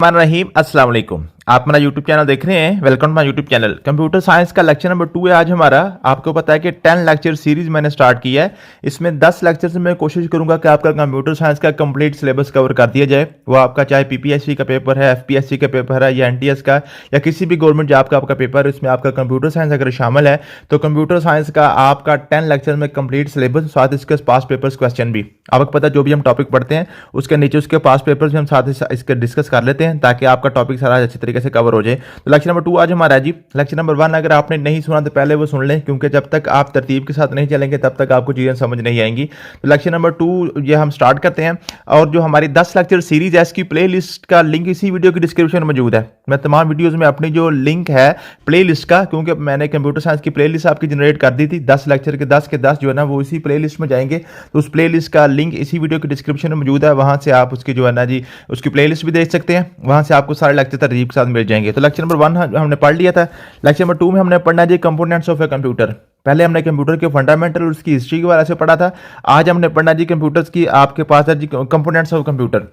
रहीम अस्सलाम वालेकुम। आप मेरा यूट्यूब चैनल देख रहे हैं। Welcome to my YouTube channel. Computer science का लेक्चर नंबर 2 है आज हमारा। आपको पता है कि 10 लेक्चर सीरीज मैंने स्टार्ट किया है। इसमें 10 लेक्चर से मैं कोशिश करूंगा कि आपका कंप्यूटर साइंस का कंप्लीट सिलेबस कवर कर दिया जाए। वो आपका चाहे पीपीएससी का पेपर है, एफपीएससी का पेपर है या एनटीएस का या किसी भी गवर्नमेंट जॉब का आपका पेपर है, इसमें आपका कंप्यूटर साइंस अगर शामिल है तो कंप्यूटर साइंस का आपका 10 लेक्चर में कंप्लीट सिलेबस, साथ इसके पास पेपर्स क्वेश्चन भी। आपको पता है जो भी हम टॉपिक पढ़ते हैं उसके नीचे उसके पास पेपर्स भी हम साथ इसके डिस्कस कर लेते हैं ताकि आपका टॉपिक सारा अच्छी तरीके से कवर हो जाए। तो लेक्चर नंबर 2 आज हमारा है जी। लेक्चर नंबर 1 अगर आपने नहीं सुना तो पहले वो सुन लें, क्योंकि जब तक आप तरतीब के साथ नहीं चलेंगे तब तक आपको चीज़ें समझ नहीं आएंगी। तो लेक्चर नंबर 2 ये हम स्टार्ट करते हैं। और जो हमारी 10 लेक्चर सीरीज है इसकी प्ले लिस्ट का लिंक इसी वीडियो की डिस्क्रिप्शन में मौजूद है। मैं तमाम वीडियोज़ में अपनी जो लिंक है प्ले लिस्ट का, क्योंकि मैंने कंप्यूटर साइंस की प्ले लिस्ट आपकी जनरेट कर दी थी, 10 लेक्चर के 10 जो है ना वो इसी प्ले लिस्ट में जाएंगे। तो उस प्ले लिस्ट का लिंक इसी वीडियो की डिस्क्रिप्शन में मौजूद है। वहाँ से आप उसकी जो है ना जी उसकी प्ले लिस्ट भी देख सकते हैं। वहाँ से आपको सारे लेक्चर तरतीब के साथ मिल जाएंगे। तो लेक्चर नंबर 1 हमने पढ़ लिया था। लेक्चर नंबर 2 में हमने पढ़ना जी कंपोनेंट्स ऑफ ए कंप्यूटर। पहले हमने कंप्यूटर के फंडामेंटल और उसकी हिस्ट्री के बारे में पढ़ा था। आज हमने पढ़ना जी कंप्यूटर्स की आपके पास है जी components of computer.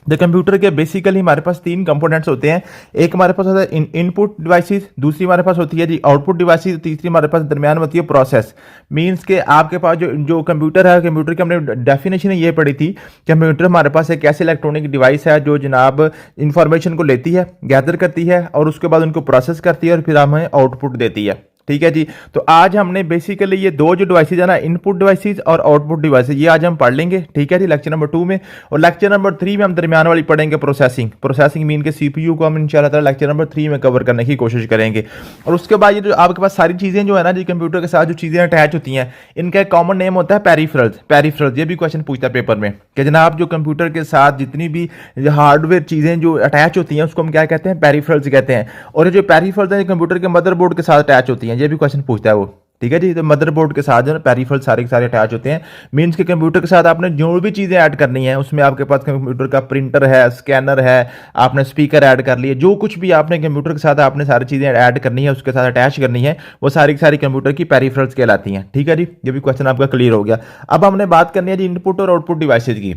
The computer के बेसिकली हमारे पास 3 कंपोनेंट्स होते हैं। एक हमारे पास होता है इनपुट डिवाइसेस, दूसरी हमारे पास होती है जी आउटपुट डिवाइसेस, तीसरी हमारे पास दरमियान होती है प्रोसेस। मींस के आपके पास जो कंप्यूटर है, कंप्यूटर की हमने डेफिनेशन ये पढ़ी थी। कंप्यूटर हमारे पास एक ऐसी इलेक्ट्रॉनिक डिवाइस है जो जनाब इंफॉर्मेशन को लेती है, गैदर करती है और उसके बाद उनको प्रोसेस करती है और फिर हमें आउटपुट देती है। ठीक है जी। तो आज हमने बेसिकली ये दो जो डिवाइसेज है ना, इनपुट डिवाइसेज और आउटपुट डिवाइसेज, ये आज हम पढ़ लेंगे। ठीक है जी, लेक्चर नंबर 2 में। और लेक्चर नंबर 3 में हम दरमियान वाली पढ़ेंगे प्रोसेसिंग मीन के सीपीयू को हम इंशाल्लाह ताला लेक्चर नंबर 3 में कवर करने की कोशिश करेंगे। और उसके बाद ये जो आपके पास सारी चीज़ें जो है ना जी कंप्यूटर के साथ जो चीज़ें अटैच होती हैं, इनका एक कॉमन नेम होता है पेरिफेरल्स। ये भी क्वेश्चन पूछता है पेपर में कि जनाब जो कंप्यूटर के साथ जितनी भी हार्डवेयर चीज़ें जो अटैच होती हैं उसको हम क्या कहते हैं, पेरिफेरल्स कहते हैं। और ये जो पेरिफेरल्स हैं कंप्यूटर के मदरबोर्ड के साथ अटैच होती हैं, ये भी क्वेश्चन पूछता है वो। ठीक है जी। तो मदरबोर्ड के साथ जो है पेरिफेरल्स सारे के सारे अटैच होते हैं। मींस के कंप्यूटर के साथ आपने जो भी चीज़ें ऐड करनी है उसमें आपके पास कंप्यूटर का प्रिंटर है, स्कैनर है, आपने स्पीकर ऐड कर लिए, जो कुछ भी आपने कंप्यूटर के साथ आपने सारी चीज़ें ऐड करनी है उसके साथ अटैच करनी है, वो सारी की सारी कंप्यूटर की पेरिफेरल्स कहलाती हैं। ठीक है जी, ये भी क्वेश्चन आपका क्लियर हो गया। अब हमने बात करनी है जी इनपुट और आउटपुट डिवाइसेज की।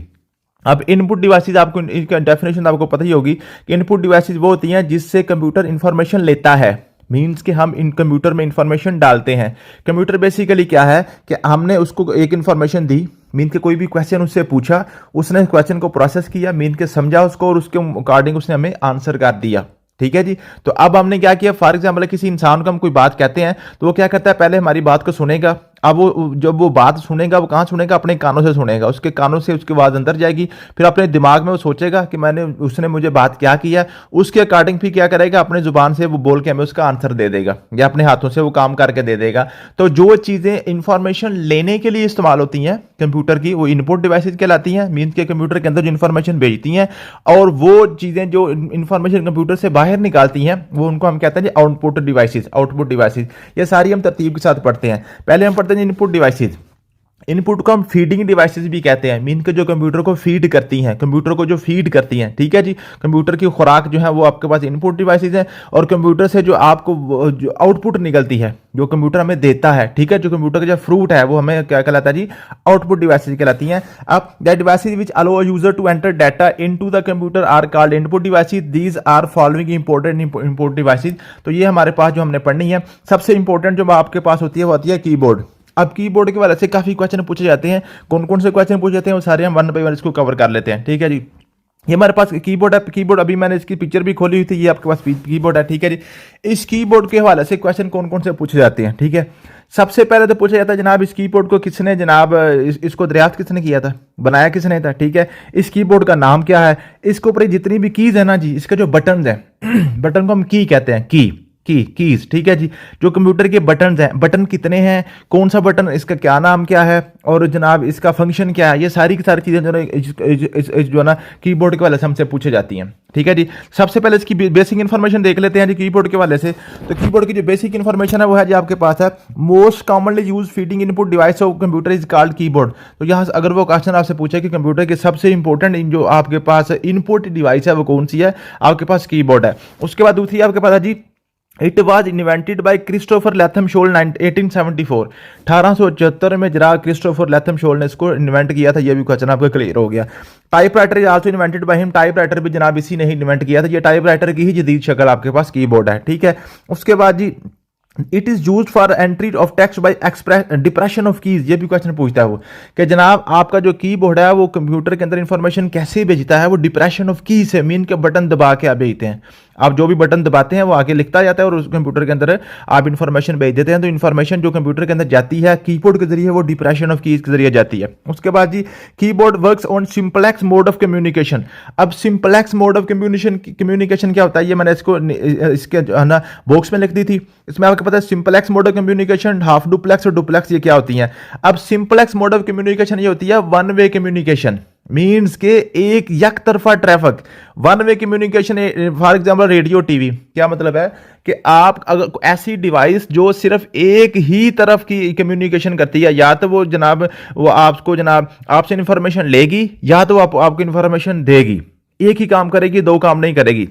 अब इनपुट डिवाइसेज आपको इनका डेफिनेशन आपको पता ही होगी कि इनपुट डिवाइसेज वो होती हैं जिससे कंप्यूटर इंफॉर्मेशन लेता है। मीन्स कि हम इन कंप्यूटर में इंफॉर्मेशन डालते हैं। कंप्यूटर बेसिकली क्या है कि हमने उसको एक इंफॉर्मेशन दी, मीन के कोई भी क्वेश्चन उससे पूछा, उसने क्वेश्चन को प्रोसेस किया, मीन के समझा उसको और उसके अकॉर्डिंग उसने हमें आंसर कर दिया। ठीक है जी। तो अब हमने क्या किया, फॉर एग्जाम्पल किसी इंसान को हम कोई बात कहते हैं तो वो क्या करता है, पहले हमारी बात को सुनेगा। अब वो जब वो बात सुनेगा वो कहाँ सुनेगा, अपने कानों से सुनेगा, उसके कानों से उसकी आवाज़ अंदर जाएगी, फिर अपने दिमाग में वो सोचेगा कि उसने मुझे बात क्या किया, उसके अकॉर्डिंग फिर क्या करेगा, अपने जुबान से वो बोल के हमें उसका आंसर दे देगा या अपने हाथों से वो काम करके दे देगा। तो जो चीज़ें इंफॉर्मेशन लेने के लिए इस्तेमाल होती हैं कंप्यूटर की, वो इनपुट डिवाइसेज कहलाती हैं। मीन्स के कंप्यूटर के अंदर जो इन्फॉर्मेशन भेजती हैं और वो चीज़ें जो इन्फॉर्मेशन कंप्यूटर से बाहर निकालती हैं वो उनको हम कहते हैं आउटपुट डिवाइसेज। ये सारी हम तरतीब के साथ पढ़ते हैं। पहले हम पढ़ते हैं इनपुट डिवाइसेज। इनपुट को हम फीडिंग डिवाइसेस भी कहते हैं। मीन के जो कंप्यूटर को फीड करती हैं, कंप्यूटर को जो फीड करती हैं। ठीक है जी। कंप्यूटर की खुराक जो है वो आपके पास इनपुट डिवाइसेस हैं और कंप्यूटर से जो आपको जो आउटपुट निकलती है, जो कंप्यूटर हमें देता है, ठीक है, जो कंप्यूटर का जो फ्रूट है वो हमें क्या कहलाता है जी, आउटपुट डिवाइसेस कहलाती हैं। अब that devices which allow user to enter data into the computer are called input devices. These are following important input devices. तो ये हमारे पास जो हमने पढ़नी है, सबसे इंपॉर्टेंट जो आपके पास होती है वो होती है कीबोर्ड। अब कीबोर्ड के वाले से काफी क्वेश्चन पूछे जाते हैं। कौन कौन से क्वेश्चन पूछे जाते हैं वो सारे हम 1 बाय 1 इसको कवर कर लेते हैं। ठीक है जी। ये हमारे पास कीबोर्ड है। कीबोर्ड अभी मैंने इसकी पिक्चर भी खोली हुई थी, ये आपके पास कीबोर्ड है। ठीक है जी। इस कीबोर्ड के हवाले से क्वेश्चन कौन कौन से पूछे जाते हैं। ठीक है। सबसे पहले तो पूछा जाता है जनाब इस कीबोर्ड को किसने जनाब इसको दरियाफ्त किसने किया था, बनाया किसने था। ठीक है। इस कीबोर्ड का नाम क्या है, इसके ऊपर जितनी भी कीज है ना जी, इसके जो बटन है बटन को हम की कहते हैं, कीज। ठीक है जी। जो कंप्यूटर के बटन हैं, बटन कितने हैं, कौन सा बटन, इसका क्या नाम क्या है और जनाब इसका फंक्शन क्या है, ये सारी की सारी चीज़ें जो है ना कीबोर्ड के वाले से हमसे पूछे जाती हैं। ठीक है जी। सबसे पहले इसकी बेसिक इन्फॉर्मेशन देख लेते हैं जी कीबोर्ड के वाले से। तो कीबोर्ड की जो बेसिक इन्फॉर्मेशन है वो है जी आपके पास है, most commonly use feeding input device of computer is called keyboard. तो यहाँ अगर वो क्वेश्चन आपसे पूछे कि कंप्यूटर की सबसे इंपॉर्टेंट जो आपके पास इनपुट डिवाइस है वो कौन सी है, आपके पास कीबोर्ड है। उसके बाद दूसरी आपके पास है जी it was invented by Christopher Latham Sholes 1874। 1874 में जनाब क्रिस्टोफर लैथम शोल ने इसको इन्वेंट किया था। ये भी क्वेश्चन आपको क्लियर हो गया। Typewriter is also invented by him. Typewriter भी जनाब इसी ने ही इन्वेंट किया था। ये टाइपराइटर की ही जदीद शक्ल आपके पास कीबोर्ड है, ठीक है। उसके बाद जी it is use for entry of text by express depression of keys. ये भी क्वेश्चन पूछता है वो कि जनाब आपका जो कीबोर्ड है वो कंप्यूटर के अंदर इंफॉर्मेशन कैसे भेजता है, वो डिप्रेशन ऑफ की से मीन के बटन दबा के आप भेजते हैं। आप जो भी बटन दबाते हैं वो आगे लिखता जाता है और उस कंप्यूटर के अंदर आप इंफॉर्मेशन भेज देते हैं। तो इंफॉर्मेशन जो कंप्यूटर के अंदर जाती है कीबोर्ड के जरिए वो डिप्रेशन ऑफ कीज के जरिए जाती है। उसके बाद जी keyboard works on simplex mode of communication. अब सिंपलेक्स मोड ऑफ कम्युनिकेशन क्या होता है, ये मैंने इसको इसके ना बॉक्स में लिख दी थी। इसमें आपको पता है simplex mode of communication, half duplex और डुप्लेक्स ये क्या होती हैं। अब सिंपलेक्स मोड ऑफ कम्युनिकेशन ये होती है वन वे कम्युनिकेशन, मीन्स के एक यक तरफा traffic. One way communication for example radio TV, क्या मतलब है कि आप अगर ऐसी डिवाइस जो सिर्फ एक ही तरफ की कम्युनिकेशन करती है, या तो वो जनाब वो आपको जनाब आपसे इंफॉर्मेशन लेगी या तो आपको इंफॉर्मेशन देगी, एक ही काम करेगी, दो काम नहीं करेगी।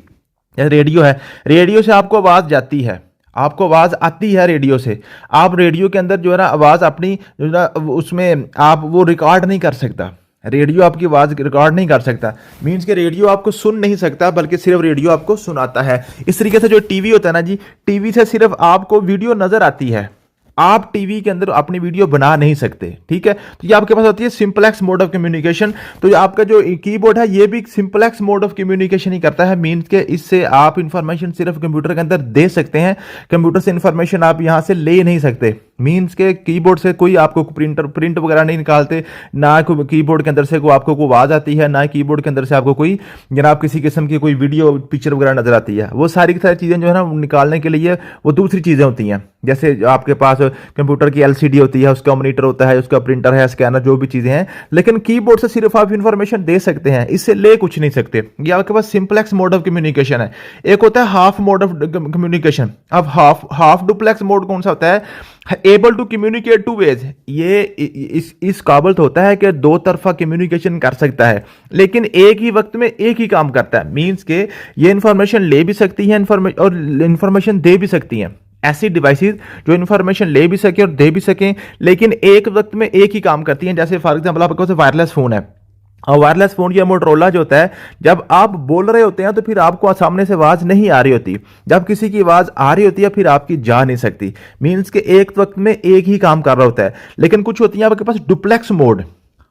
जैसे रेडियो है, रेडियो से आपको आवाज जाती है, आपको आवाज आती है रेडियो से, आप रेडियो के अंदर जो है ना आवाज अपनी जो है ना उसमें आप वो रिकॉर्ड नहीं कर सकता। रेडियो आपकी आवाज रिकॉर्ड नहीं कर सकता, मीन्स के रेडियो आपको सुन नहीं सकता बल्कि सिर्फ रेडियो आपको सुनाता है। इस तरीके से जो टीवी होता है ना जी, टीवी से सिर्फ आपको वीडियो नजर आती है, आप टीवी के अंदर अपनी वीडियो बना नहीं सकते, ठीक है। तो ये आपके पास होती है सिंपलेक्स मोड ऑफ कम्युनिकेशन। तो आपका जो कीबोर्ड है ये भी सिंपलेक्स मोड ऑफ कम्युनिकेशन ही करता है, मीन्स के इससे आप इंफॉर्मेशन सिर्फ कंप्यूटर के अंदर दे सकते हैं, कंप्यूटर से इंफॉर्मेशन आप यहां से ले नहीं सकते। मीन्स के कीबोर्ड से कोई आपको प्रिंट वगैरह नहीं निकालते, ना कीबोर्ड के अंदर से कोई आपको कोई आवाज आती है, ना कीबोर्ड के अंदर से आपको कोई जनाब किसी किस्म की कोई वीडियो पिक्चर वगैरह नजर आती है। वो सारी की सारी चीजें जो है ना निकालने के लिए वो दूसरी चीजें होती हैं। जैसे आपके पास कंप्यूटर की एलसीडी होती है, उसका मॉनिटर होता है, उसका प्रिंटर है, स्कैनर, जो भी चीजें हैं, लेकिन कीबोर्ड से सिर्फ आप इंफॉर्मेशन दे सकते हैं, इससे ले कुछ नहीं सकते। ये आपके पास सिंपलेक्स मोड ऑफ कम्युनिकेशन है। एक होता है हाफ मोड ऑफ कम्युनिकेशन। अब हाफ डुप्लेक्स मोड कौन सा होता है, able to communicate two ways. ये इस काबिल होता है कि दो तरफा कम्युनिकेशन कर सकता है, लेकिन एक ही वक्त में एक ही काम करता है। मींस के ये इंफॉर्मेशन ले भी सकती है और इंफॉर्मेशन दे भी सकती हैं। ऐसी डिवाइसेस जो इंफॉर्मेशन ले भी सके और दे भी सकें, लेकिन एक वक्त में एक ही काम करती हैं। जैसे फॉर एग्जांपल आपके पास वायरलेस फोन है, और वायरलेस फोन या मोटरोला जो होता है, जब आप बोल रहे होते हैं तो फिर आपको सामने से आवाज नहीं आ रही होती, जब किसी की आवाज आ रही होती है फिर आपकी जा नहीं सकती। मींस के एक वक्त में एक ही काम कर रहा होता है। लेकिन कुछ होती है आपके पास डुप्लेक्स मोड,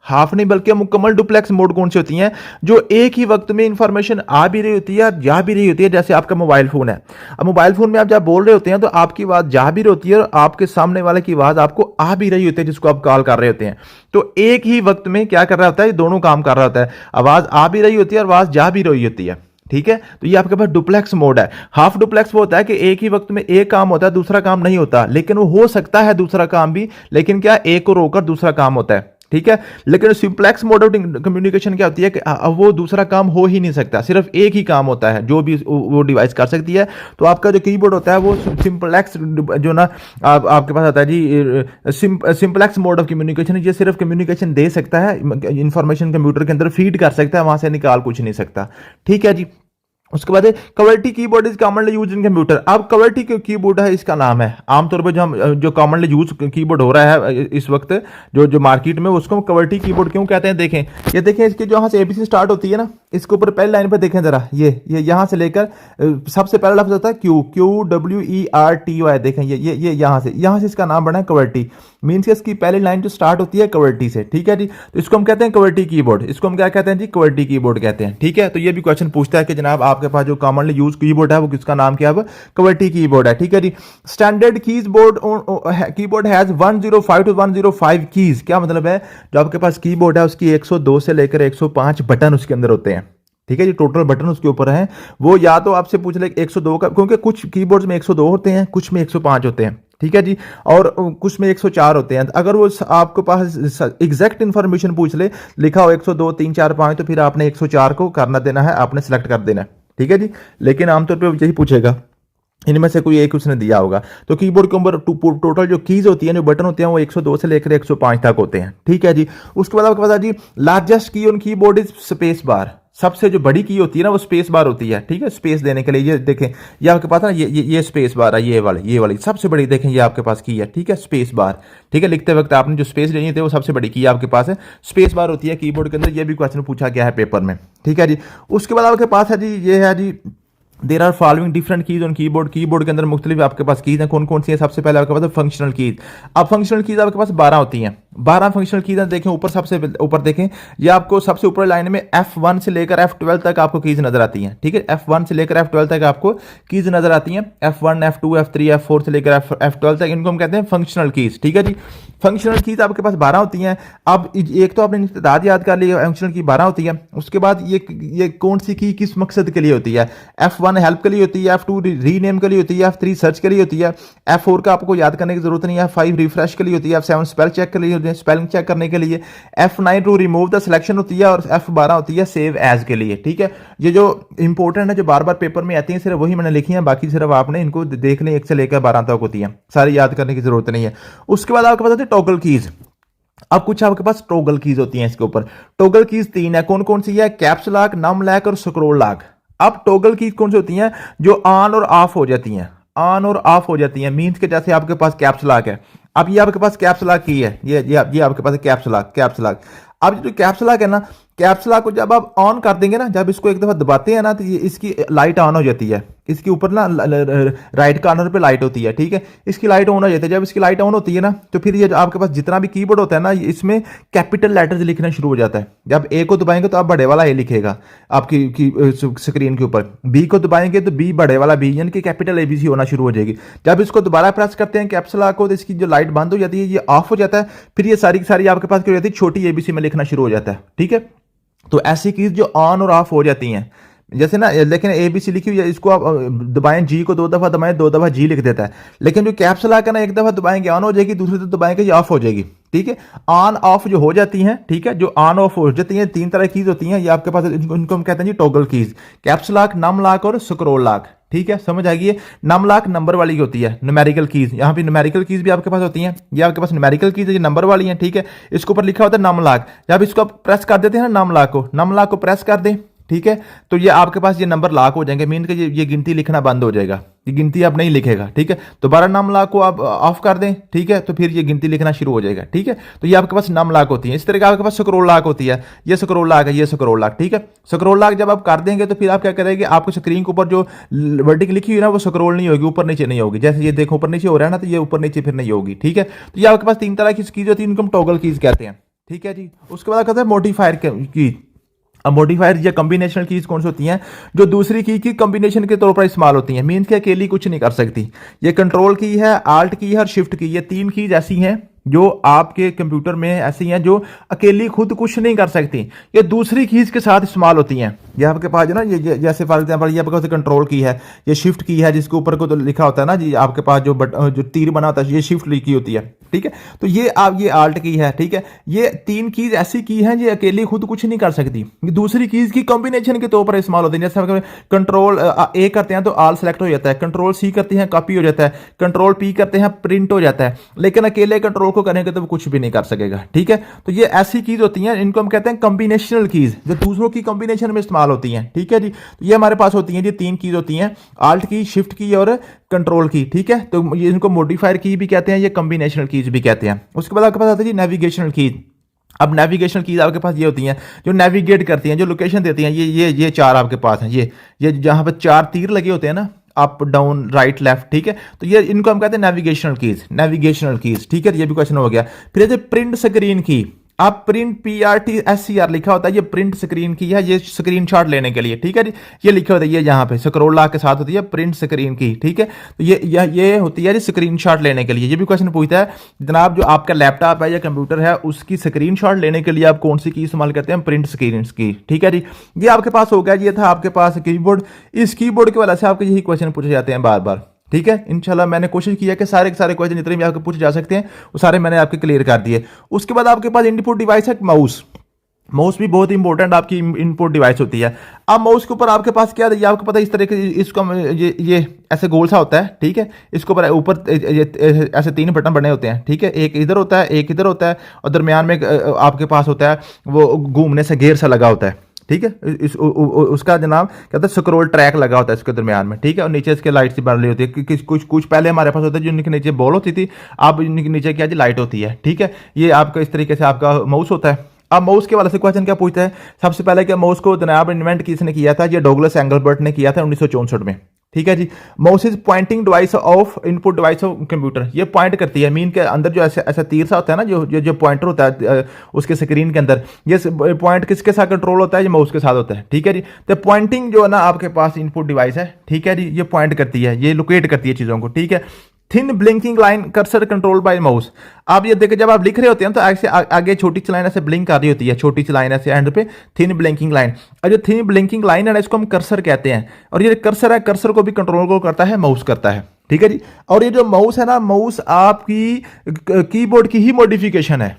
हाफ नहीं बल्कि मुकम्मल डुप्लेक्स मोड कौन सी होती हैं, जो एक ही वक्त में इंफॉर्मेशन आ भी रही होती है, जा भी रही होती है। जैसे आपका मोबाइल फोन है, अब मोबाइल फोन में आप जब बोल रहे होते हैं तो आपकी आवाज जा भी रही होती है और आपके सामने वाले की आवाज आपको आ भी रही होती है, जिसको आप कॉल कर रहे होते हैं। तो एक ही वक्त में क्या कर रहा होता है, दोनों काम कर रहा होता है, आवाज आ भी रही होती है और आवाज जा भी रही होती है, ठीक है। तो ये आपके पास डुप्लेक्स मोड है। हाफ डुप्लेक्स वो होता है कि एक ही वक्त में एक काम होता है, दूसरा काम नहीं होता, लेकिन वो हो सकता है दूसरा काम भी, लेकिन क्या एक को रोककर दूसरा काम होता है, ठीक है। लेकिन सिंपलेक्स मोड ऑफ कम्युनिकेशन क्या होती है कि वो दूसरा काम हो ही नहीं सकता, सिर्फ एक ही काम होता है जो भी वो डिवाइस कर सकती है। तो आपका जो कीबोर्ड होता है वो सिंपलेक्स जो ना आपके पास आता है जी सिंपलेक्स मोड ऑफ कम्युनिकेशन, ये सिर्फ कम्युनिकेशन दे सकता है, इंफॉर्मेशन कंप्यूटर के अंदर फीड कर सकता है, वहां से निकाल कुछ नहीं सकता, ठीक है जी। उसके बाद qwerty keyboard is commonly use in computer. अब कवर्टी कीबोर्ड है, इसका नाम है आमतौर पर जो कॉमनली यूज कीबोर्ड हो रहा है इस वक्त जो मार्केट में, उसको कवर्टी कीबोर्ड क्यों कहते हैं। देखें ये देखें, इसकी जो यहाँ से एबीसी स्टार्ट होती है ना, इसके ऊपर पहली लाइन पर देखें जरा, ये यहाँ से लेकर सबसे पहला लफ्ज होता है QWERTY। देखें ये यहाँ से इसका नाम बना है कवर्टी। मीन्स कि इसकी पहली लाइन जो स्टार्ट होती है कवर्टी से, ठीक है जी। तो इसको हम कहते हैं कवर्टी कीबोर्ड, इसको हम क्या कहते हैं जी, कवर्टी कीबोर्ड कहते हैं, ठीक है। तो ये भी क्वेश्चन पूछता है कि जनाब आपके पास जो कॉमनली यूज कीबोर्ड है वो किसका नाम क्या है, कवर्टी कीबोर्ड है, ठीक है जी। Standard keyboard has 105 to 105 keys. क्या मतलब है, जो आपके पास कीबोर्ड है उसकी 102 से लेकर 105 बटन उसके अंदर होते हैं, ठीक है जी। टोटल बटन उसके ऊपर हैं, वो या तो आपसे पूछ ले 102 का, क्योंकि कुछ कीबोर्ड्स में 102 होते हैं, कुछ में 105 होते हैं, ठीक है जी, और कुछ में 104 होते हैं। अगर वो आपके पास एग्जैक्ट इंफॉर्मेशन पूछ ले, लिखा हो 102 3 4 5, तो फिर आपने 104 को करना देना है, आपने सेलेक्ट कर देना है, ठीक है जी। लेकिन आमतौर पर यही पूछेगा, इनमें से कोई एक उसने दिया होगा। तो कीबोर्ड के ऊपर टोटल जो कीज होती हैं, जो बटन होते हैं, वो 102 से लेकर 105 तक होते हैं, ठीक है जी। उसके बाद आपके पास जी लार्जेस्ट की on keyboard is space bar. सबसे जो बड़ी की होती है ना वो स्पेस बार होती है, ठीक है, स्पेस देने के लिए। ये देखें, ये आपके पास ना ये स्पेस बार है, ये वाली सबसे बड़ी देखें, ये आपके पास की है, ठीक है, स्पेस बार, ठीक है। लिखते वक्त आपने जो स्पेस लेनी थी वो सबसे बड़ी की आपके पास है, स्पेस बार होती है कीबोर्ड के अंदर। ये भी क्वेश्चन पूछा गया है पेपर में, ठीक है जी। उसके बाद आपके पास है जी, ये है जी, there are following different keys on keyboard. Keyboard के अंदर मुख्तलिफ आपके पास कीज हैं, कौन कौन सी है? सबसे पहले आपके पास फंक्शनल कीज। अब फंक्शनल कीज आपके पास 12 होती हैं, 12 फंक्शनल कीज हैं। देखें ऊपर, सबसे ऊपर देखें, ये आपको सबसे ऊपर लाइन में F1 से लेकर F12 तक आपको कीज नजर आती हैं, ठीक है। F1 से लेकर F12 तक आपको कीज नजर आती हैं, F1 F2 F3 F4 से लेकर F12 तक, इनको हम कहते हैं फंक्शनल कीज, ठीक है जी। फंक्शनल कीज आपके पास 12 होती हैं। अब एक तो आपने तादाद याद कर ली, फंक्शनल की 12 होती है। उसके बाद ये कौन सी की किस मकसद के लिए होती है? F1 हेल्प के लिए होती है, F2 रीनेम के लिए होती है, F3 सर्च के लिए होती है, F4 का आपको याद करने की जरूरत नहीं है, F5 रिफ्रेश के लिए होती है, F7 स्पेल चेक के लिए होती है, स्पेलिंग चेक करने के लिए, F9 to remove the selection होती है, और F12 होती है सेव एज के लिए, ठीक है। ये जो इंपॉर्टेंट है, जो बार बार पेपर में आती है, सिर्फ वही मैंने लिखी है, बाकी सिर्फ आपने इनको देख लें, 1 से लेकर 12 तक होती है, सारी याद करने की जरूरत नहीं है। उसके बाद आपके पास होती है टॉगल कीज। अब कुछ आपके पास टॉगल कीज होती हैं इसके ऊपर। टॉगल कीज 3 है, कौन कौन सी है? कैप्स लॉक, नम लॉक और स्क्रॉल लॉक। अब टॉगल कीज कौन सी होती हैं? जो ऑन और ऑफ हो जाती हैं, ऑन और ऑफ हो जाती हैं, मीन्स के जैसे आपके पास कैप्स लॉक है। अब ये आपके पास कैप्स लॉक की है, ये आपके पास कैप्स लॉक। अब जो कैप्स लॉक है ना, कैप्स लॉक को जब आप ऑन कर देंगे ना, जब इसको एक दफा दबाते हैं ना, तो ये इसकी लाइट ऑन हो जाती है। इसके ऊपर ना राइट कॉर्नर पे लाइट होती है, ठीक है, इसकी लाइट ऑन हो जाती है। जब इसकी लाइट ऑन होती है ना, तो फिर ये आपके पास जितना भी कीबोर्ड होता है ना, इसमें कैपिटल लेटर्स लिखना शुरू हो जाता है। जब ए को दबाएंगे तो आप बड़े वाला ए लिखेगा आपकी स्क्रीन के ऊपर, बी को दबाएंगे तो बी बड़े वाला बी, यानी कि कैपिटल ABC होना शुरू हो जाएगी। जब इसको दोबारा प्रेस करते हैं कैप्स लॉक को, तो इसकी जो लाइट बंद हो जाती है, ये ऑफ हो जाता है। फिर ये सारी की सारी आपके पास क्या हो जाती है? छोटी ABC में लिखना शुरू हो जाता है, ठीक है। तो ऐसी कीज जो ऑन और ऑफ हो जाती हैं, जैसे ना, लेकिन ABC लिखी हुई है, इसको आप दबाएं, G को 2 दफा दबाएं, 2 दफा G लिख देता है। लेकिन जो कैप्स लॉक है ना, एक दफा दबाएंगे ऑन हो जाएगी, दूसरी दफा दबाएंगे ये ऑफ हो जाएगी, ठीक है। ऑन ऑफ जो हो जाती हैं, ठीक है, जो ऑन ऑफ हो जाती हैं, 3 तरह की कीज होती हैं, ये आपके पास, इनको हम कहते हैं जी toggle keys. Caps lock, num lock और स्क्रॉल लॉक, ठीक है, समझ आ गई है। नम लॉक नंबर वाली होती है, न्यूमेरिकल कीज। यहाँ पे न्यूमेरिकल कीज भी आपके पास होती हैं, ये आपके पास न्यूमेरिकल कीज है, ये नंबर वाली हैं, ठीक है। इसके ऊपर लिखा होता है नम लॉक। जब इसको आप प्रेस कर देते हैं ना, नम लॉक को प्रेस कर दें, ठीक है, तो ये आपके पास ये नंबर लॉक हो जाएंगे, मीन के ये गिनती लिखना बंद हो जाएगा, ये गिनती आप नहीं लिखेगा, ठीक है। दोबारा नम लॉक को आप ऑफ कर दें, ठीक है, तो फिर ये गिनती लिखना शुरू हो जाएगा, ठीक है। तो ये आपके पास नम लॉक होती है। इस तरह का आपके पास स्क्रॉल लॉक होती है, ये स्क्रॉल लॉक है, ये स्क्रॉल लॉक, ठीक है। स्क्रॉल लॉक जब आप कर देंगे तो फिर आप क्या करेंगे, आपको स्क्रीन के ऊपर जो वर्डिंग लिखी हुई है ना, वो स्क्रॉल नहीं होगी, ऊपर नीचे नहीं होगी। जैसे ये देखो ऊपर नीचे हो रहा है ना, तो ये ऊपर नीचे फिर नहीं होगी, ठीक है। तो ये आपके पास 3 तरह की कीज होती है, इनको हम टॉगल कीज कहते हैं, ठीक है जी। उसके बाद कहते हैं मॉडिफायर कीज। अब मॉडिफायर या कॉम्बिनेशनल कीज कौन सी होती हैं? जो दूसरी की कॉम्बिनेशन के तौर पर इस्तेमाल होती हैं, मीन्स के अकेली कुछ नहीं कर सकती। ये कंट्रोल की है, आल्ट की है और शिफ्ट की, ये 3 कीज ऐसी हैं जो आपके कंप्यूटर में ऐसी हैं जो अकेली खुद कुछ नहीं कर सकती, ये दूसरी कीज के साथ इस्तेमाल होती हैं। ये आपके पास जो ना, ये जैसे फॉर एग्जांपल ये आपके पास कंट्रोल की है, ये शिफ्ट की है, जिसके ऊपर को तो लिखा होता है ना जी, आपके पास जो तीर बना होता है, ये शिफ्ट की होती है, ठीक है। तो ये आल्ट की है, ठीक है। ये 3 कीज ऐसी की हैं जो अकेली खुद कुछ नहीं कर सकती, ये दूसरी कीज की कॉम्बिनेशन के तौर पर इस्तेमाल होती है। जैसे कंट्रोल A करते हैं तो ऑल सेलेक्ट हो जाता है, कंट्रोल C करते हैं कॉपी हो जाता है, कंट्रोल P करते हैं प्रिंट हो जाता है, लेकिन अकेले कंट्रोल को करेंगे तो वो कुछ भी नहीं कर सकेगा, ठीक है। तो ये ऐसी कीज होती हैं, इनको हम कहते हैं कॉम्बिनेशनल कीज, जो दूसरों की कॉम्बिनेशन में इस्तेमाल होती हैं, ठीक है जी। तो ये हमारे पास होती हैं जी 3 कीज होती हैं, आल्ट की, शिफ्ट की और कंट्रोल की, ठीक है। तो ये इनको मॉडिफायर की भी कहते हैं, ये कॉम्बिनेशनल कीज भी कहते हैं। उसके बाद आपके पास आती है जी नेविगेशनल कीज। अब नेविगेशनल कीज आपके पास ये होती हैं जो नेविगेट करती हैं, जो लोकेशन देती हैं। ये 4 आपके पास हैं, ये जहां पर 4 तीर लगे होते हैं ना, अप डाउन राइट लेफ्ट, ठीक है। तो ये इनको हम कहते हैं नेविगेशनल कीज, ठीक है। ये भी क्वेश्चन हो गया। फिर प्रिंट स्क्रीन की, आप प्रिंट PRTSCR लिखा होता है, ये प्रिंट स्क्रीन की है, ये स्क्रीनशॉट लेने के लिए, ठीक है जी। ये लिखा होता है, ये यहाँ पे स्क्रॉल लॉक के साथ होती है प्रिंट स्क्रीन की, ठीक है। तो ये होती है जी स्क्रीनशॉट लेने के लिए। ये भी क्वेश्चन पूछता है जनाब, जो आपका लैपटॉप है या कंप्यूटर है, उसकी स्क्रीनशॉट लेने के लिए आप कौन सी की इस्तेमाल करते हैं? प्रिंट स्क्रीन की, ठीक है जी। ये आपके पास हो गया, ये था आपके पास कीबोर्ड। इस कीबोर्ड की वजह से आपके यही क्वेश्चन पूछे जाते हैं बार बार, ठीक है। इंशाल्लाह मैंने कोशिश किया कि सारे के सारे क्वेश्चन जितने भी आपके पूछे जा सकते हैं वो सारे मैंने आपके क्लियर कर दिए। उसके बाद आपके पास इनपुट डिवाइस है माउस भी बहुत इंपॉर्टेंट आपकी इनपुट डिवाइस होती है। अब माउस के ऊपर आपके पास क्या है, आपको पता है इस तरह के, इसको ये ऐसे गोल सा होता है, ठीक है। इसके ऊपर ऐसे 3 बटन बने होते हैं, ठीक है। एक इधर होता है, एक इधर होता है, और दरमियान में आपके पास होता है वो घूमने से घेर सा लगा होता है, ठीक है। उसका जनाब कहते हैं स्क्रॉल ट्रैक लगा होता है इसके दरमियान में, ठीक है। और नीचे इसके लाइट सी बन रही होती है, कुछ पहले हमारे पास होता है जो इनके नीचे बॉल होती थी, अब इनके नीचे क्या जी लाइट होती है, ठीक है। ये आपका इस तरीके से आपका माउस होता है। अब माउस के वाले से क्वेश्चन क्या पूछता है, सबसे पहले कि माउस को जनाब इन्वेंट किसने किया था, ये डगलस एंगलबर्ट ने किया था 1964 में, ठीक है जी। Mouse is pointing device of input device of computer, ये पॉइंट करती है मीन के अंदर जो ऐसा ऐसा तीर सा होता है ना, जो पॉइंटर होता है उसके स्क्रीन के अंदर, ये पॉइंट किसके साथ कंट्रोल होता है, ये माउस के साथ होता है, ठीक है जी। तो पॉइंटिंग जो है ना आपके पास इनपुट डिवाइस है, ठीक है जी, ये पॉइंट करती है, ये लोकेट करती है चीज़ों को, ठीक है। Thin blinking line cursor control by mouse, आप ये देखो जब आप लिख रहे होते हैं तो ऐसे आगे छोटी सी लाइन ऐसे ब्लिंक कर रही होती है, छोटी सी लाइन ऐसे एंड पे थिन ब्लिंकिंग लाइन, और जो थिन ब्लिंकिंग लाइन है ना इसको हम कर्सर कहते हैं। और ये कर्सर है, कर्सर को भी कंट्रोल को करता है माउस करता है, ठीक है जी। और ये जो माउस है ना, माउस आपकी कीबोर्ड की ही मॉडिफिकेशन है,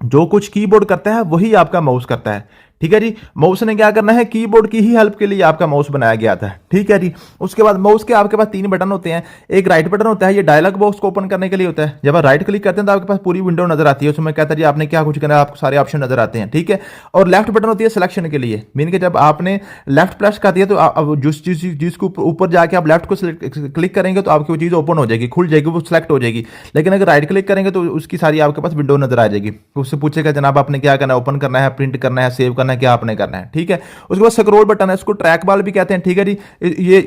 जो कुछ कीबोर्ड करता है वही आपका माउस करता है, ठीक है जी। माउस ने क्या करना है, कीबोर्ड की ही हेल्प के लिए आपका माउस बनाया गया था, ठीक है जी। उसके बाद माउस के आपके पास 3 बटन होते हैं, एक राइट बटन होता है, ये डायलॉग बॉक्स को ओपन करने के लिए होता है, जब आप राइट क्लिक करते हैं तो आपके पास पूरी विंडो नजर आती है, उसमें कहता है जी आपने क्या कुछ करना है, आपको सारे ऑप्शन नजर आते हैं, ठीक है। और लेफ्ट बटन होती है सिलेक्शन के लिए, मीन के जब आपने लेफ्ट प्रेस कर दिया तो जिसको ऊपर जाके आप लेफ्ट को क्लिक करेंगे तो आपकी वो चीज़ ओपन हो जाएगी, खुल जाएगी, वो सिलेक्ट हो जाएगी। लेकिन अगर राइट क्लिक करेंगे तो उसकी सारी आपके पास विंडो नजर आ जाएगी, उससे पूछेगा जनाब आपने क्या करना है, ओपन करना है, प्रिंट करना है, सेव करना है, क्या आपने करना है, ठीक है। उसके बाद स्क्रॉल बटन है, इसको ट्रैक बाल भी कहते हैं, ठीक है जी।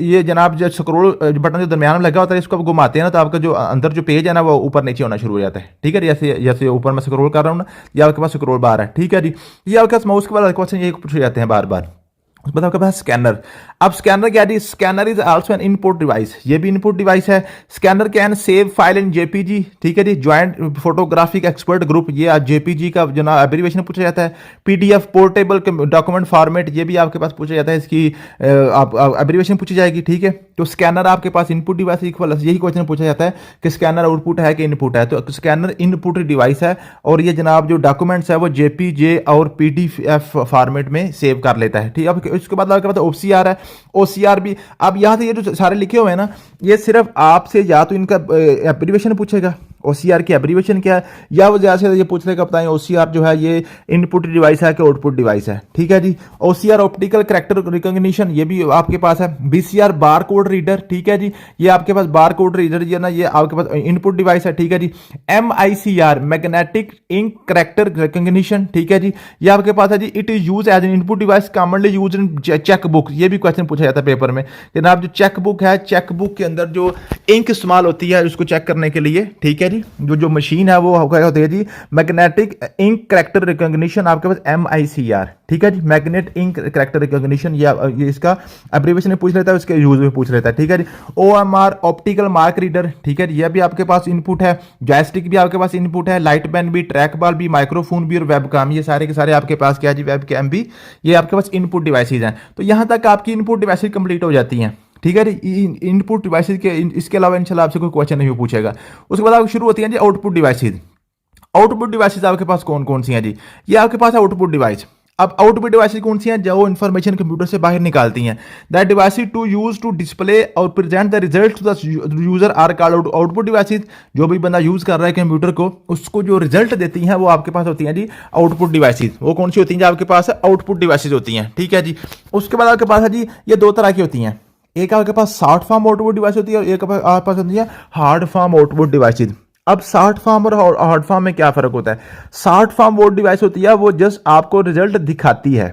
ये जनाब जो स्क्रॉल बटन जो दरमियान में लगा होता है, इसको आप घुमाते हैं ना तो आपका जो अंदर जो पेज है ना वो ऊपर नीचे होना शुरू हो जाता है, ठीक है। जैसे जैसे ऊपर मैं स्क्रॉल कर रहा हूँ ना, ये आपके पास स्क्रॉल बार है, ठीक है जी। ये आपके पास माउस के बाद क्वेश्चन ये पूछे जाते हैं बार बार। उसके बाद आपके पास स्कैनर, अब स्कैनर क्या है, scanner is also an input device, ये भी इनपुट डिवाइस है। Scanner can save file in JPG, ठीक है जी, ज्वाइंट फोटोग्राफिक एक्सपर्ट ग्रुप, ये आज जेपीजी का जो ना एब्रीविएशन पूछा जाता है। पीडीएफ पोर्टेबल डॉक्यूमेंट फॉर्मेट, ये भी आपके पास पूछा जाता है, इसकी आप एब्रीविएशन पूछी जाएगी, ठीक है। तो स्कैनर आपके पास इनपुट डिवाइस इक्वल, यही क्वेश्चन पूछा जाता है कि स्कैनर आउटपुट है कि इनपुट है, तो स्कैनर इनपुट डिवाइस है। और ये जनाब जो डॉक्यूमेंट्स है वो जेपीजे और पीडीएफ फॉर्मेट में सेव कर लेता है, ठीक है। उसके बाद आपके पास ओसीआर है, ओसीआर भी, अब यहाँ से ये जो सारे लिखे हुए हैं ना, ये सिर्फ आपसे या तो इनका एब्रीविएशन पूछेगा, ओसीआर की एब्रीविएशन क्या है, या वो जैसे ये पूछ लेगा बताएं ओसीआर जो है ये इनपुट डिवाइस है कि आउटपुट डिवाइस है, ठीक है जी। ओसीआर ऑप्टिकल कैरेक्टर रिकॉग्निशन, ये भी आपके पास है। बीसीआर बार कोड रीडर, ठीक है जी, ये आपके पास बार कोड रीडर ये ना, ये आपके पास इनपुट डिवाइस है, ठीक है जी। MICR magnetic ink character recognition, ठीक है जी, ये आपके पास है जी। It is use as an input device commonly use in cheque book, ये भी क्वेश्चन पूछा जाता है पेपर में, जनाब जो चेक बुक है, चेक बुक के अंदर जो इंक इस्तेमाल होती है उसको चेक करने के लिए, ठीक है जी। जो मशीन है वो क्या होती है जी, मैग्नेटिक इंक कैरेक्टर रिकॉग्निशन, आपके पास एमआईसीआर, ठीक है जी, मैग्नेट इंक कैरेक्टर रिकॉग्निशन, ये इसका एब्रीविएशन पूछ लेता है, उसके यूज में पूछ लेता है, ठीक है जी। ओएमआर ऑप्टिकल मार्क रीडर, ठीक है जी, ये भी आपके पास इनपुट है। जॉयस्टिक भी आपके पास इनपुट है, लाइट पेन भी, ट्रैक बॉल भी, माइक्रोफोन भी और वेबकैम, ये सारे के सारे आपके पास क्या जी, वेबकैम भी, ये आपके पास इनपुट डिवाइसेज हैं। तो यहां तक आपकी इनपुट डिवाइसेज कंप्लीट हो जाती हैं, ठीक है जी। इनपुट डिवाइसेज के इसके अलावा इंशाल्लाह आपसे कोई क्वेश्चन नहीं पूछेगा। उसके बाद आपको शुरू होती है जी आउटपुट डिवाइसेज। आउटपुट डिवाइसेज आपके पास कौन कौन सी हैं जी, ये आपके पास है आउटपुट डिवाइस। अब आउटपुट डिवाइसेज कौन सी हैं, जो इंफॉर्मेशन कंप्यूटर से बाहर निकालती हैं। That devices to use to display और present the result to the user are called output devices. जो भी बंदा यूज कर रहा है कंप्यूटर को, उसको जो रिजल्ट देती हैं वो आपके पास होती हैं जी आउटपुट डिवाइसेज। वो कौन सी होती हैं जो आपके पास आउटपुट डिवाइसेज होती हैं, ठीक है जी। उसके बाद आपके पास है जी, ये 2 तरह की होती हैं, एक आपके पास सॉफ्ट फॉर्म आउटपुट डिवाइस होती है और एक आपके पास होती है हार्ड फॉर्म आउटपुट डिवाइसेज। अब सॉफ्ट फॉर्म और हार्ड फॉर्म में क्या फर्क होता है, सॉफ्ट फॉर्म वो डिवाइस होती है वो जस्ट आपको रिजल्ट दिखाती है,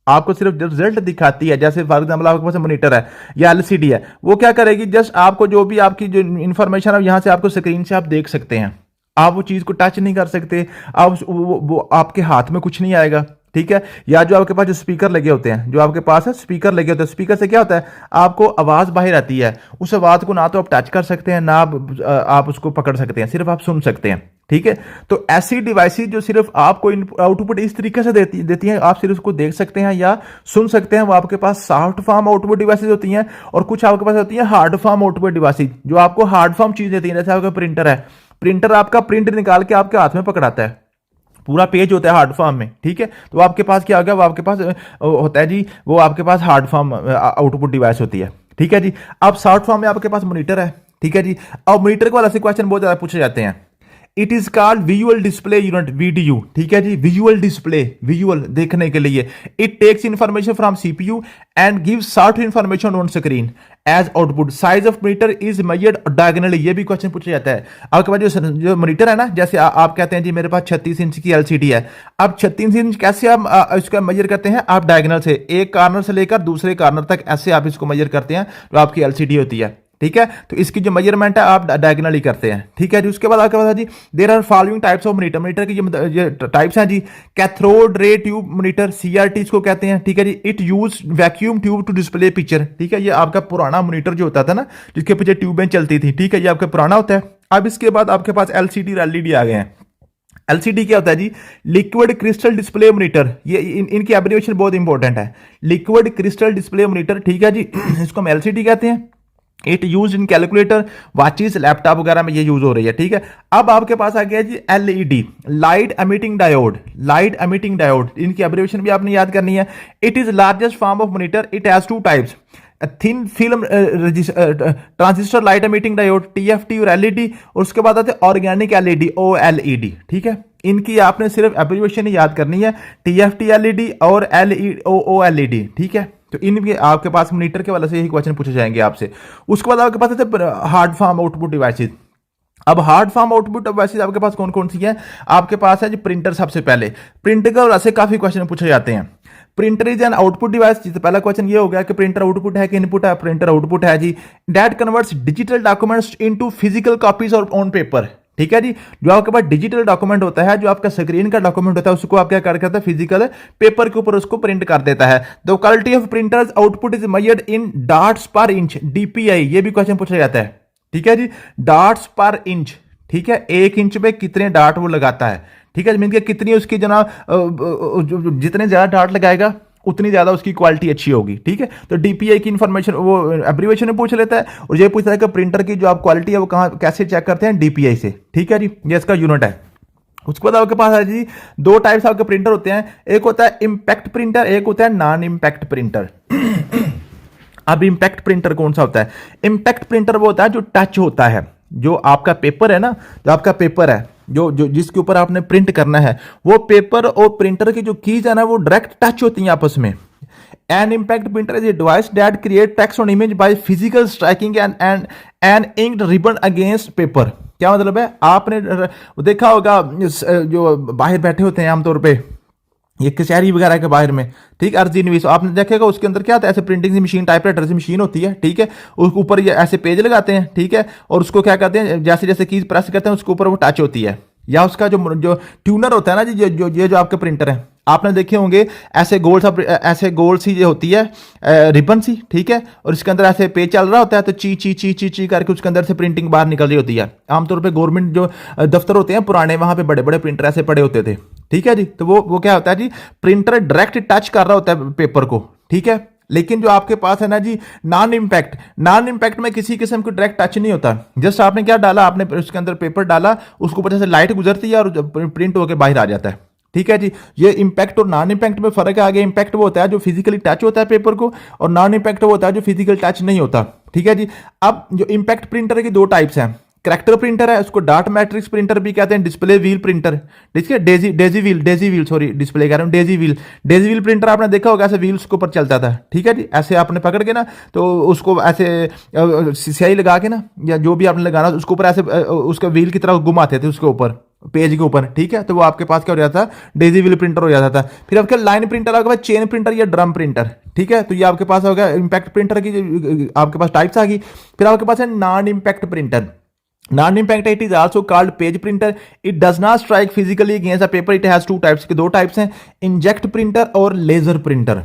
आपको सिर्फ रिजल्ट दिखाती है। जैसे फॉर एग्जांपल आपके पास मॉनिटर है या एलसीडी है, वो क्या करेगी, जस्ट आपको जो भी आपकी जो इंफॉर्मेशन है यहां से आपको स्क्रीन से आप देख सकते हैं, आप वो चीज को टच नहीं कर सकते, आप वो आपके हाथ में कुछ नहीं आएगा, ठीक है। या जो आपके पास जो स्पीकर लगे होते हैं, जो आपके पास है स्पीकर लगे होते हैं, स्पीकर से क्या होता है, आपको आवाज बाहर आती है, उस आवाज को ना तो आप टच कर सकते हैं, ना आप उसको पकड़ सकते हैं, सिर्फ आप सुन सकते हैं, ठीक है। तो ऐसी डिवाइसेज जो सिर्फ आपको आउटपुट इस तरीके से देती हैं, आप सिर्फ उसको देख सकते हैं या सुन सकते हैं, वो आपके पास सॉफ्ट फॉर्म आउटपुट डिवाइसेज होती हैं। और कुछ आपके पास होती है हार्ड फॉर्म आउटपुट डिवाइसेज, जो आपको हार्ड फॉर्म चीज देती है। जैसे आपका प्रिंटर है, प्रिंटर आपका प्रिंट निकाल के आपके हाथ में पकड़ाता है, पूरा पेज होता है हार्ड फॉर्म में, ठीक है। तो आपके पास क्या हो गया, वो आपके पास होता है जी, वो आपके पास हार्ड फॉर्म आउटपुट डिवाइस होती है, ठीक है जी। अब सॉफ्ट फॉर्म में आपके पास मॉनिटर है, ठीक है जी। अब मॉनिटर को वाला से क्वेश्चन बहुत ज्यादा पूछे जाते हैं। It is called visual display unit, VDU, ठीक है जी, विजुअल डिस्प्ले, विजुअल देखने के लिए। It takes information from CPU and give certain information on screen as output. Size of monitor is measured diagonally, ये भी क्वेश्चन पूछा जाता है। आपके पास जो मॉनिटर है ना, जैसे आप कहते हैं जी मेरे पास 36 इंच की एलसीडी है, अब 36 इंच कैसे आप इसका मेजर करते हैं? आप डायगोनल से, एक कॉर्नर से लेकर दूसरे कॉर्नर तक ऐसे आप इसको मेजर करते हैं, तो आपकी एलसीडी होती है, ठीक है। तो इसकी जो मेजरमेंट है आप डायगोनली करते हैं, ठीक है जी। उसके बाद आपके पास है जी there are following types of monitor, monitor की ये टाइप्स हैं जी। Cathode ray tube monitor, CRT इसको कहते हैं, ठीक है जी। It use vacuum tube to display picture, ठीक है। ये आपका पुराना मॉनिटर जो होता था ना, जिसके पीछे ट्यूबें चलती थी, ठीक है, ये आपका पुराना होता है। अब इसके बाद आपके पास एलसीडी और एलईडी आ गए हैं। एलसीडी क्या होता है जी? लिक्विड क्रिस्टल डिस्प्ले मॉनिटर, ये इनकी एब्रिविएशन बहुत इंपॉर्टेंट है, लिक्विड क्रिस्टल डिस्प्ले मॉनिटर, ठीक है जी। इसको हम एलसीडी कहते हैं। It use in calculator, watches, laptop वगैरह में ये यूज हो रही है, ठीक है। अब आपके पास आ गया जी LED, light emitting diode, light emitting diode, इनकी एब्रिविएशन भी आपने याद करनी है। It is largest form of monitor, it has two types, thin film transistor light emitting diode, TFT और एलईडी, और उसके बाद आते हैं ऑर्गेनिक एलईडी, ओएलईडी, ठीक है। इनकी आपने सिर्फ एब्रिविएशन ही याद करनी है, टीएफटी एलईडी और ओएलईडी, ठीक है। तो इनके आपके पास मॉनिटर के वाले से यही क्वेश्चन पूछे जाएंगे आपसे। उसके बाद आपके पास आते हार्ड फॉर्म आउटपुट डिवाइसेस। अब हार्ड फॉर्म आउटपुट डिवाइसेस आपके पास कौन कौन सी है? आपके पास है जी प्रिंटर, सबसे पहले प्रिंटर के वाले से काफी क्वेश्चन पूछे जाते हैं। Printer is an output device, पहला क्वेश्चन ये हो गया कि प्रिंटर आउटपुट है कि इनपुट है? प्रिंटर आउटपुट है जी। That converts digital documents into physical copies और ऑन पेपर, ठीक है जी। जो आपके पास डिजिटल डॉक्यूमेंट होता है, जो आपका स्क्रीन का डॉक्यूमेंट होता है, उसको आप क्या करता है? फिजिकल पेपर के ऊपर उसको प्रिंट कर देता है। The quality of printers output is measured in dots पर इंच, डीपीआई, ये भी क्वेश्चन पूछा जाता है, ठीक है जी। डॉट्स पर इंच, ठीक है, 1 इंच में कितने डार्ट वो लगाता है, ठीक है। मीन के कितनी उसकी जनाब जितने ज्यादा डार्ट लगाएगा उतनी ज्यादा उसकी क्वालिटी अच्छी होगी, ठीक है। तो डीपीआई की इंफॉर्मेशन वो एब्रिविएशन में पूछ लेता है, और ये पूछता है कि प्रिंटर की जो आप क्वालिटी है वो कहां कैसे चेक करते हैं? डीपीआई से, ठीक है जी। ये इसका यूनिट है। उसके बाद आपके पास है जी 2 टाइप्स आपके प्रिंटर होते हैं, एक होता है इंपैक्ट प्रिंटर, एक होता है नॉन इंपैक्ट प्रिंटर। अब इंपैक्ट प्रिंटर कौन सा होता है? इंपैक्ट प्रिंटर वो होता है जो टच होता है, जो आपका पेपर है ना, जो आपका पेपर है, जो जो जिसके ऊपर आपने प्रिंट करना है, वो पेपर और प्रिंटर की जो कीज है ना, वो डायरेक्ट टच होती हैं आपस में। An impact printer is a device that create text on image by physical striking and inked ribbon against paper. क्या मतलब है? आपने देखा होगा जो बाहर बैठे होते हैं आमतौर पे, ये कचहरी वगैरह के बाहर में, ठीक, अर्जी निवीस, आपने देखेगा उसके अंदर क्या होता है? ऐसे प्रिंटिंग की मशीन, टाइपराइटर की मशीन होती है, ठीक है। उसके ऊपर ये ऐसे पेज लगाते हैं, ठीक है, और उसको क्या करते हैं? जैसे जैसे कीज प्रेस करते हैं उसके ऊपर वो टच होती है, या उसका जो ट्यूनर होता है ना जी, जो आपके प्रिंटर है, आपने देखे होंगे ऐसे गोल सी ये होती है रिबन सी, ठीक है, और इसके अंदर ऐसे पेज चल रहा होता है, तो ची ची ची ची ची करके उसके अंदर से प्रिंटिंग बाहर निकल रही होती है। आमतौर पे गवर्नमेंट जो दफ्तर होते हैं पुराने, वहां पे बड़े बड़े प्रिंटर ऐसे पड़े होते थे, ठीक है जी। तो वो क्या होता है जी? प्रिंटर डायरेक्ट टच कर रहा होता है पेपर को, ठीक है। लेकिन जो आपके पास है ना जी नॉन इंपैक्ट में किसी किस्म को डायरेक्ट टच नहीं होता। जस्ट आपने क्या डाला? आपने उसके अंदर पेपर डाला, उसके ऊपर से लाइट गुजरती है और प्रिंट होकर बाहर आ जाता है, ठीक है जी। ये इंपैक्ट और नॉन इंपैक्ट में फर्क आ गया। इंपैक्ट वो होता है जो फिजिकली टच होता है पेपर को, और नॉन इंपैक्ट वो होता है जो फिजिकल टच नहीं होता, ठीक है जी। अब जो इंपैक्ट प्रिंटर की 2 टाइप्स हैं। करैक्टर प्रिंटर है, उसको डार्ट मैट्रिक्स प्रिंटर भी कहते हैं, डिस्प्ले व्हील प्रिंटर, ठीक है, डेजी व्हील सॉरी डिस्प्ले कह रहा हूं, डेजी व्हील प्रिंटर आपने देखा होगा, ऐसे व्हील्स के ऊपर चलता था, ठीक है जी। ऐसे आपने पकड़ के ना, तो उसको ऐसे स्याही लगा के ना, या जो भी आपने लगाना उसके ऊपर ऐसे उसका व्हील की तरह घुमाते थे उसके ऊपर, पेज के ऊपर, ठीक है। तो वो आपके पास क्या हो जाता था? डेजी व्हील प्रिंटर हो जाता था। फिर आपके लाइन प्रिंटर आपके पास, चेन प्रिंटर या ड्रम प्रिंटर, ठीक है। तो ये आपके पास हो गया इंपैक्ट प्रिंटर की आपके पास टाइप्स आ गई। फिर आपके पास है non impact printer. Non impact it is also called page printer. It does not strike physically against the paper. It has 2 types के 2 टाइप्स हैं, इंजेक्ट प्रिंटर और laser printer.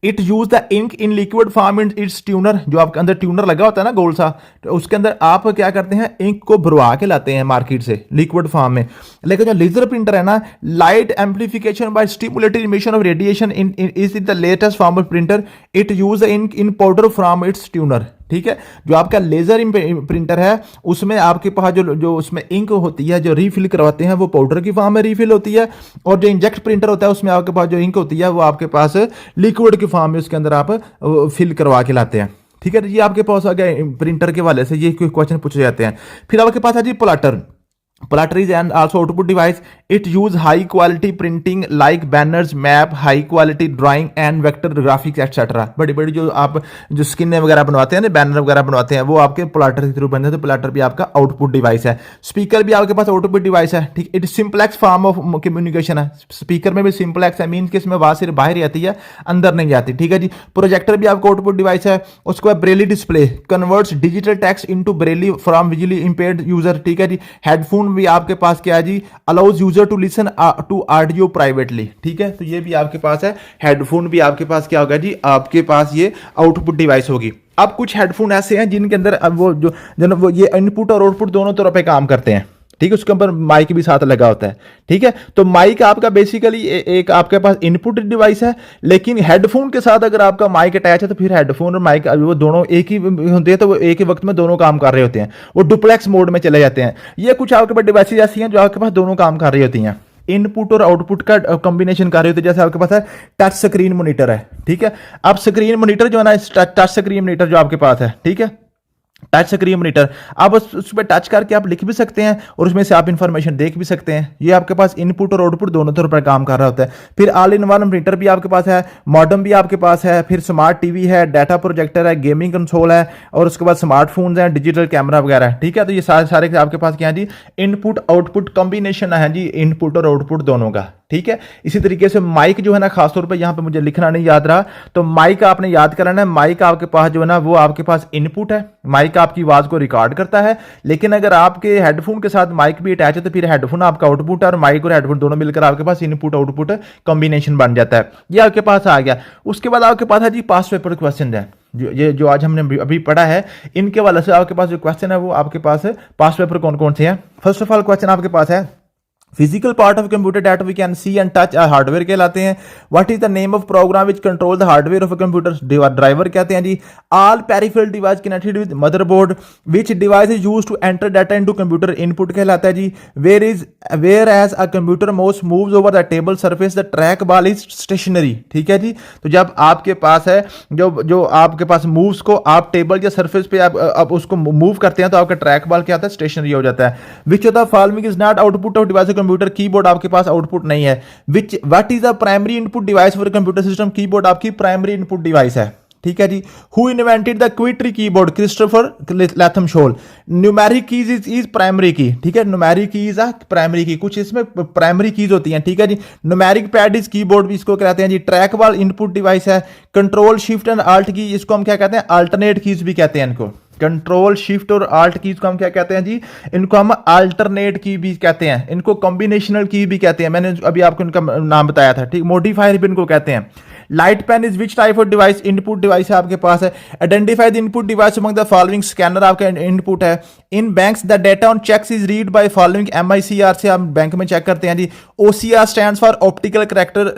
It use the ink in liquid form in its toner. जो आपके अंदर tuner लगा होता है ना गोल सा, तो उसके अंदर आप क्या करते हैं? इंक को भरवा के लाते हैं मार्केट से लिक्विड फॉर्म में। लेकिन जो लेजर प्रिंटर है ना, light amplification by stimulated emission of radiation is the latest form of printer. It use the ink in powder from its toner, ठीक है। जो आपका लेजर प्रिंटर है उसमें आपके पास जो उसमें इंक होती है, जो रीफिल करवाते हैं, वो पाउडर की फॉर्म में रीफिल होती है। और जो इंजेक्ट प्रिंटर होता है उसमें आपके पास जो इंक होती है वो आपके पास लिक्विड की फॉर्म में उसके अंदर आप फिल करवा के लाते हैं, ठीक है। ये आपके पास आ गया प्रिंटर के वाले से ये क्वेश्चन पूछे जाते हैं। फिर आपके पास है जी plotter. Platter is and also output device. It use high quality printing like banners, map, high quality drawing and vector graphics etc. बड़ी बड़ी जो आप जो स्किन वगैरह बनवाते हैं ना, बैनर वगैरह बनवाते हैं, वो आपके प्लाटर के थ्रू बनते हैं। तो प्लाटर भी आपका आउटपुट डिवाइस है। स्पीकर भी आपके पास आउटपुट डिवाइस है, ठीक। It simplex form of communication है। स्पीकर में भी सिंपलेक्स है, मीन कि इसमें आवाज सिर्फ बाहर आती है, अंदर नहीं जाती, ठीक है जी। प्रोजेक्टर भी आपका आउटपुट डिवाइस है। उसके बाद braille display converts digital text into braille from visually impaired user, ठीक है जी। हेडफोन भी आपके पास क्या है जी, allows user to listen to audio privately, ठीक है। तो ये भी आपके पास है। हेडफोन भी आपके पास क्या होगा जी, आपके पास ये आउटपुट डिवाइस होगी। अब कुछ हेडफोन ऐसे हैं जिनके अंदर अब वो ये इनपुट और आउटपुट दोनों तरह पे काम करते हैं, ठीक है। उसके ऊपर माइक भी साथ लगा होता है, ठीक है। तो माइक आपका बेसिकली एक आपके पास इनपुट डिवाइस है, लेकिन हेडफोन के साथ अगर आपका माइक अटैच है तो फिर हेडफोन और माइक वो दोनों एक ही होते हैं, तो वो एक ही वक्त में दोनों काम कर रहे होते हैं, वो डुप्लेक्स मोड में चले जाते हैं। ये कुछ आपके पास डिवाइसेज ऐसी हैं जो आपके पास दोनों काम कर रही होती हैं, इनपुट और आउटपुट का कॉम्बिनेशन कर रहे होते हैं। जैसे आपके पास है टच स्क्रीन मॉनिटर है, ठीक है। अब स्क्रीन मॉनिटर जो है ना, टच स्क्रीन मॉनिटर जो आपके पास है, ठीक है, टच स्क्रीन मॉनिटर, आप उस पर टच करके आप लिख भी सकते हैं और उसमें से आप इंफॉर्मेशन देख भी सकते हैं। ये आपके पास इनपुट और आउटपुट दोनों तरह पर काम कर रहा होता है। फिर ऑल इन वन प्रिंटर भी आपके पास है, मॉडेम भी आपके पास है, फिर स्मार्ट टीवी है, डाटा प्रोजेक्टर है, गेमिंग कंसोल है, और उसके बाद स्मार्टफोन्स हैं, डिजिटल कैमरा वगैरह, ठीक है। तो ये सारे सारे आपके पास क्या है जी, इनपुट आउटपुट कॉम्बिनेशन है जी, इनपुट और आउटपुट दोनों का, ठीक है। इसी तरीके से माइक जो है ना, खासतौर पे यहां पे मुझे लिखना नहीं याद रहा, तो माइक आपने याद करना है। माइक आपके पास जो है ना, वो आपके पास इनपुट है, माइक आपकी आवाज को रिकॉर्ड करता है। लेकिन अगर आपके हेडफोन के साथ माइक भी अटैच है तो फिर हेडफोन आपका आउटपुट है, और माइक और हेडफोन दोनों मिलकर आपके पास इनपुट आउटपुट कॉम्बिनेशन बन जाता है। ये आपके पास आ गया। उसके बाद आपके पास है जी पास्ट पेपर क्वेश्चन है, जो आज हमने अभी पढ़ा है, इनके वाले से आपके पास जो क्वेश्चन है वो आपके पास पास्ट पेपर कौन कौन से हैं। फर्स्ट ऑफ ऑल क्वेश्चन आपके पास है, physical part of computer that we can see and touch hardware कहलाते हैं। What is the name of program which control the hardware of a computer, driver कहते हैं जी। All peripheral device connected with motherboard, which device is used to enter data into computer, input कहलाता है जी। Whereas a computer mouse moves over the table surface the track ball is stationary, ठीक है जी। तो जब आपके पास है जो आपके पास मूव्स को आप टेबल या सरफेस पे आप उसको मूव करते हैं तो आपका ट्रैक बॉल क्या होता है, स्टेशनरी हो जाता है। Which of the following is not output of device, computer keyboard आपके पास आउटपुट नहीं है। What is the primary input device for computer system, keyboard आपकी प्राइमरी इनपुट डिवाइस है, ठीक है जी। हु इन्वेंटेड द क्विट्री keyboard, Christopher Latham Sholes. Numeric keys is primary key, ठीक है, न्यूमेरिक कीज आ प्राइमरी की, कुछ इसमें प्राइमरी कीज होती हैं, ठीक है जी। न्यूमेरिक पैड इज कीबोर्ड भी इसको कहते हैं जी। ट्रैक बॉल इनपुट डिवाइस है। कंट्रोल शिफ्ट एंड आल्ट की, इसको हम क्या कहते हैं, अल्टरनेट कीज भी कहते हैं इनको। कंट्रोल शिफ्ट और आल्ट कीज को हम क्या कहते हैं जी, इनको हम अल्टरनेट की भी कहते हैं, इनको कॉम्बिनेशनल की भी कहते हैं। मैंने अभी आपको इनका नाम बताया था, ठीक। मॉडिफायर भी इनको कहते हैं। Light pen is which type of device, input device है आपके पास है। Identify the input device among the following, scanner आपका इनपुट है। In banks the data on cheques is read by following, MICR से आप बैंक में चेक करते हैं जी। OCR stands for optical character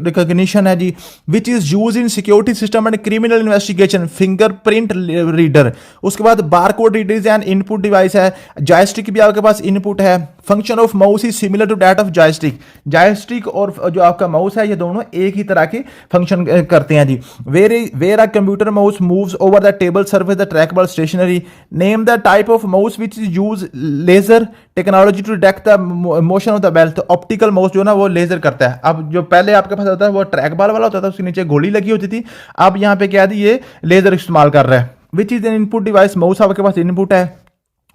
recognition है जी। Which is use in security system and criminal investigation, fingerprint reader. उसके बाद barcode reader is an input device है। जॉयस्टिक भी आपके पास इनपुट है। Function of mouse is similar to that of joystick, joystick और जो आपका माउस है ये दोनों एक ही तरह के फंक्शन करते हैं जी। Where a computer mouse moves over the table surface the track ball stationary. Name the type of mouse which is use laser technology to detect the motion of the ball. तो optical mouse जो ना वो laser करता है। अब जो पहले आपके पास होता है वो ट्रैक बॉल वाला होता था, उसके नीचे गोली लगी होती थी। अब यहाँ पे क्या दी, ये लेजर इस्तेमाल कर रहा है। Which is an input device, mouse आपके पास इनपुट है।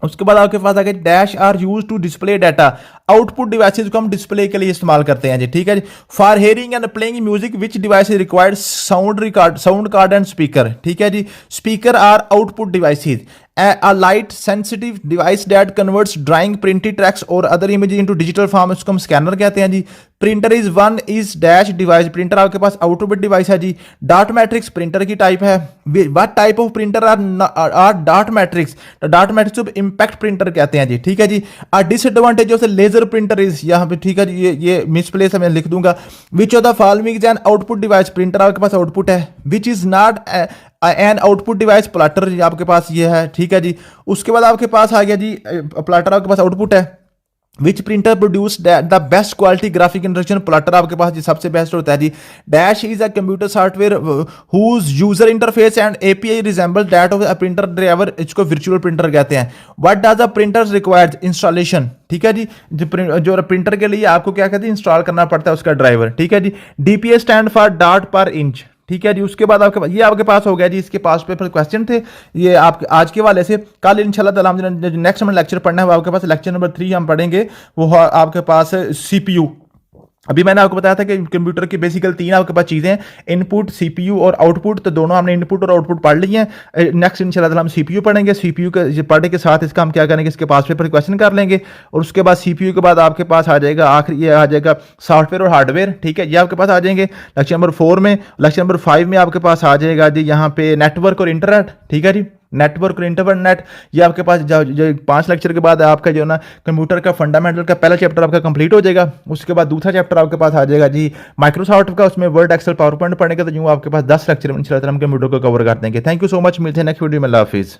उसके बाद आपके पास आगे dash are use to display data, output devices को हम डिस्प्ले के लिए इस्तेमाल करते हैं जी, ठीक है जी। For hearing and playing music which device required, sound card and speaker, ठीक है जी। Speaker are output devices. A light sensitive device that converts drawing, printed text और other images into digital form, इसको हम स्कैनर कहते हैं जी। Printer is one is dash device, printer आपके पास आउटपुट डिवाइस है जी। डॉट मैट्रिक्स प्रिंटर की टाइप है। What type of printer are dot matrix, dot matrix को इम्पैक्ट प्रिंटर कहते हैं जी, ठीक है जी। A disadvantage of laser printer is, यहाँ पे ठीक है जी, ये मिसप्लेस है, मैं लिख दूंगा। Which of the following is an output device, printer आपके पास आउटपुट है। Which is not an output device, plotter आपके पास ये है, ठीक है जी। उसके बाद आपके पास आ गया जी, प्लाटर आपके पास आउटपुट है। Which printer produce the best quality graphic instruction plotter आपके पास जी सबसे बेस्ट होता है जी। Dash is a computer software whose user interface and API resemble that of a printer driver, इसको वर्चुअल प्रिंटर कहते हैं। What does a printer required installation, ठीक है जी, जो प्रिंटर के लिए आपको क्या कहते हैं इंस्टॉल करना पड़ता है उसका ड्राइवर, ठीक है जी। डीपीए स्टैंड फॉर डॉट पर इंच, ठीक है जी। उसके बाद आपके ये आपके पास हो गया जी, इसके पास पेपर क्वेश्चन थे ये आपके आज के वाले से। कल इंशाल्लाह ताला हम नेक्स्ट में लेक्चर पढ़ना है वो आपके पास लेक्चर नंबर 3 हम पढ़ेंगे, वो आपके पास सीपीयू। अभी मैंने आपको बताया था कि कंप्यूटर की बेसिकल 3 आपके पास चीजें हैं, इनपुट सीपीयू और आउटपुट, तो दोनों हमने इनपुट और आउटपुट पढ़ लिए हैं। नेक्स्ट इंशाल्लाह ताला हम सीपीयू पढ़ेंगे, सीपीयू के पढ़ने के साथ इसका हम क्या करेंगे, इसके पास पेपर क्वेश्चन कर लेंगे, और उसके बाद सीपीयू के बाद आपके पास आ जाएगा आखिर ये आ जाएगा सॉफ्टवेयर और हार्डवेयर, ठीक है, ये आपके पास आ जाएंगे लेक्चर नंबर 4 में। लेक्चर नंबर 5 में आपके पास आ जाएगा जी यहाँ पे नेटवर्क और इंटरनेट, ठीक है जी, नेटवर्क और इंटरनेट। ये आपके पास जो 5 लेक्चर के बाद आपका जो ना कंप्यूटर का फंडामेंटल का पहला चैप्टर आपका कंप्लीट हो जाएगा। उसके बाद दूसरा चैप्टर आपके पास आ जाएगा जी माइक्रोसॉफ्ट का, उसमें वर्ड एक्सेल पावर पॉइंट पढ़ने का, तो यूँ आपके पास 10 लेक्चर इंशाल्लाह हम कंप्यूटर को कवर कर देंगे। थैंक यू सो मच, मिलते हैं नेक्स्ट वीडियो में, अल्लाह हाफिज़।